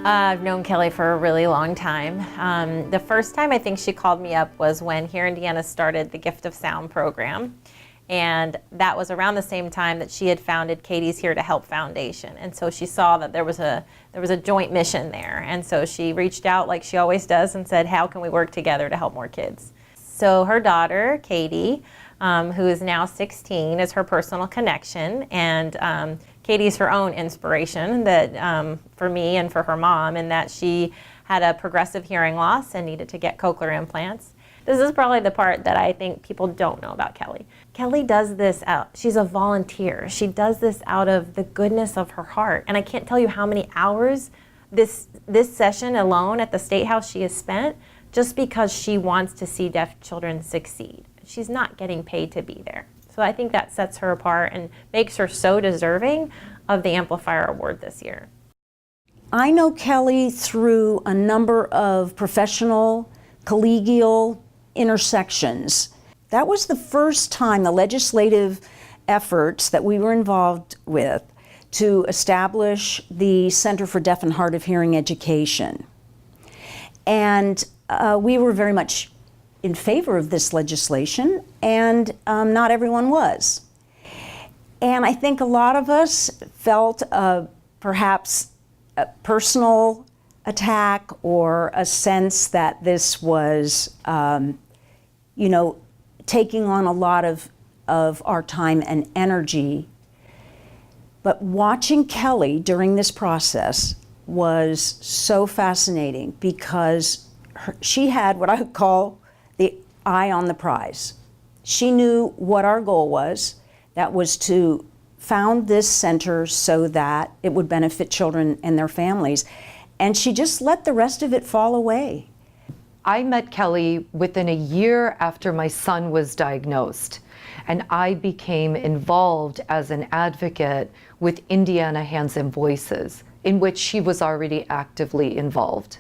I've known Kelly for a really long time. The first time I think she called me up was when Here Indiana started the Gift of Sound program. And that was around the same time that she had founded Katie's Here to Help Foundation. And so she saw that there was a joint mission there. And so she reached out like she always does and said, how can we work together to help more kids? So her daughter, Katie, who is now 16, is her personal connection. And Katie's her own inspiration that for me and for her mom, in that she had a progressive hearing loss and needed to get cochlear implants. This is probably the part that I think people don't know about Kelly. Kelly does this she's a volunteer. She does this out of the goodness of her heart. And I can't tell you how many hours this session alone at the State House she has spent just because she wants to see deaf children succeed. She's not getting paid to be there. So I think that sets her apart and makes her so deserving of the Amplifier Award this year. I know Kelly through a number of professional, collegial intersections. That was the first time the legislative efforts that we were involved with to establish the Center for Deaf and Hard of Hearing Education. And we were very much in favor of this legislation, and not everyone was. And I think a lot of us felt perhaps a personal attack or a sense that this was taking on a lot of our time and energy. But watching Kelly during this process was so fascinating because she had what I would call the eye on the prize. She knew what our goal was. That was to found this center so that it would benefit children and their families. And she just let the rest of it fall away. I met Kelly within a year after my son was diagnosed, and I became involved as an advocate with Indiana Hands and Voices, in which she was already actively involved.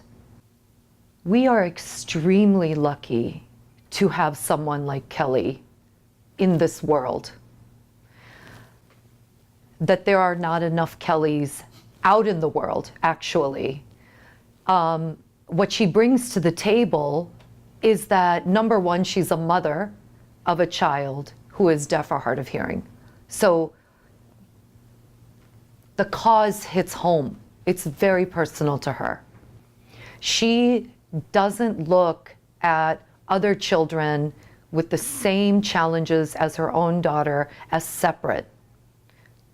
We are extremely lucky to have someone like Kelly in this world. That there are not enough Kellys out in the world, actually. What she brings to the table is that, number one, she's a mother of a child who is deaf or hard of hearing. So the cause hits home. It's very personal to her. She doesn't look at other children with the same challenges as her own daughter as separate.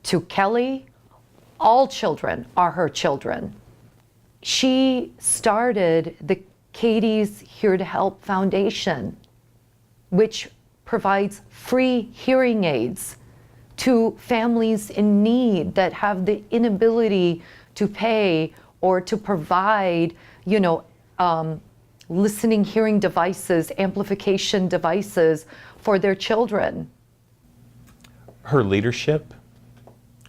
To Kelly, all children are her children. She started the Katie's Here to Help Foundation, which provides free hearing aids to families in need that have the inability to pay or to provide, listening hearing devices, amplification devices for their children. Her leadership,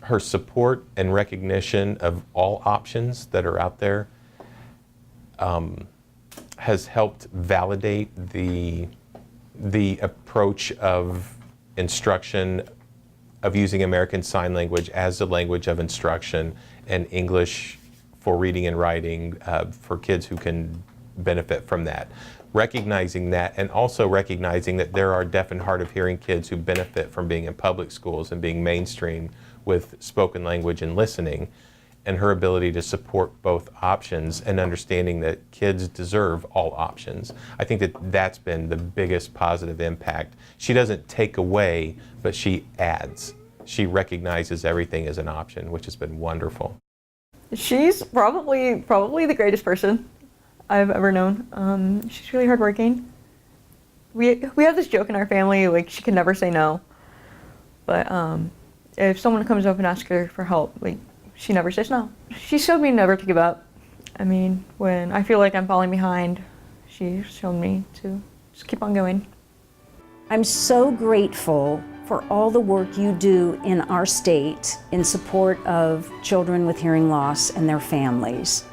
her support and recognition of all options that are out there has helped validate the approach of instruction, of using American Sign Language as the language of instruction and English for reading and writing for kids who can benefit from that. Recognizing that, and also recognizing that there are deaf and hard of hearing kids who benefit from being in public schools and being mainstream with spoken language and listening, and her ability to support both options and understanding that kids deserve all options. I think that that's been the biggest positive impact. She doesn't take away, but she adds. She recognizes everything as an option, which has been wonderful. She's probably the greatest person I've ever known. She's really hardworking. We have this joke in our family, like she can never say no. But if someone comes up and asks her for help, like she never says no. She showed me never to give up. I mean, when I feel like I'm falling behind, she showed me to just keep on going. I'm so grateful for all the work you do in our state in support of children with hearing loss and their families.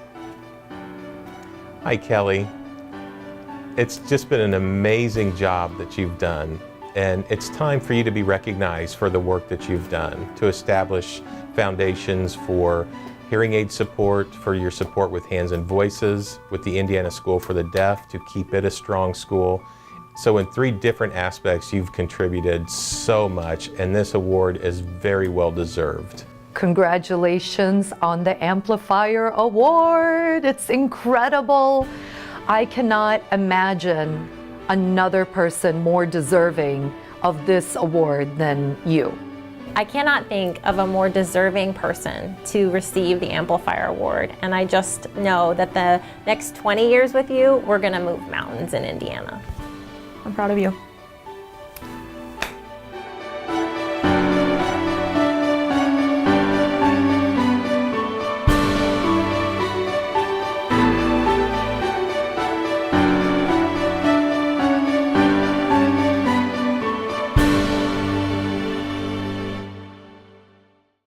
Hi, Kelly. It's just been an amazing job that you've done, and it's time for you to be recognized for the work that you've done to establish foundations for hearing aid support, for your support with Hands and Voices, with the Indiana School for the Deaf to keep it a strong school. So in 3 different aspects, you've contributed so much, and this award is very well deserved. Congratulations on the Amplifier Award. It's incredible. I cannot imagine another person more deserving of this award than you. I cannot think of a more deserving person to receive the Amplifier Award, and I just know that the next 20 years with you, we're going to move mountains in Indiana. I'm proud of you.